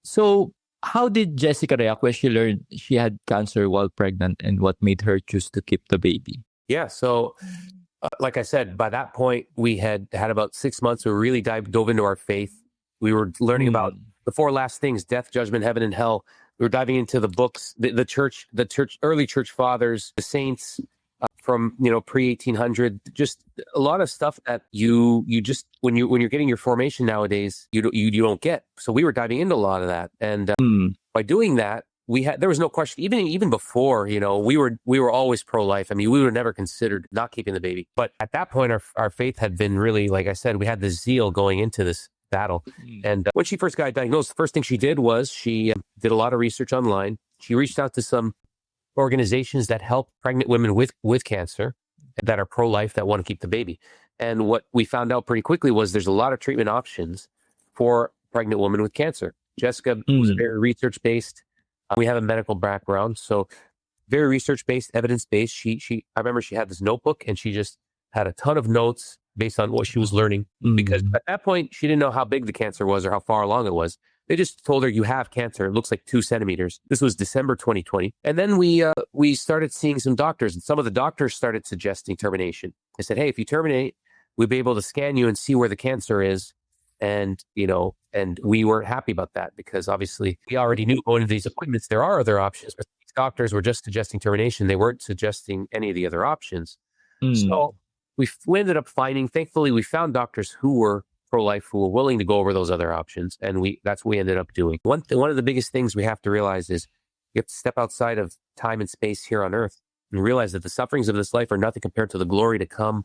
So, how did Jessica react when she learned she had cancer while pregnant, and what made her choose to keep the baby? Yeah. So, like I said, by that point, we had about 6 months. We really dove into our faith. We were learning about Mm. the four last things: death, judgment, heaven, and hell. We were diving into the books, the church, early church fathers, the saints from pre 1800. Just a lot of stuff that you just when you're getting your formation nowadays, you don't get. So we were diving into a lot of that, and Mm. by doing that, there was no question. Even before, we were always pro life. I mean, we would have never considered not keeping the baby. But at that point, our faith had been really, like I said, we had the zeal going into this battle. Mm. And when she first got diagnosed, the first thing she did was she did a lot of research online. She reached out to some organizations that help pregnant women with cancer that are pro life that want to keep the baby. And what we found out pretty quickly was there's a lot of treatment options for pregnant women with cancer. Jessica was Mm. very research based. We have a medical background, so very research based, evidence based. I remember she had this notebook and she just had a ton of notes based on what she was learning. Because Mm. at that point, she didn't know how big the cancer was or how far along it was. They just told her you have cancer. It looks like 2 centimeters. This was December 2020, and then we started seeing some doctors, and some of the doctors started suggesting termination. They said, "Hey, if you terminate, we'll be able to scan you and see where the cancer is." And we weren't happy about that because obviously we already knew going into these appointments there are other options. But these doctors were just suggesting termination. They weren't suggesting any of the other options. Mm. So we ended up thankfully, we found doctors who were pro-life who were willing to go over those other options, and that's what we ended up doing. One of the biggest things we have to realize is you have to step outside of time and space here on Earth and realize that the sufferings of this life are nothing compared to the glory to come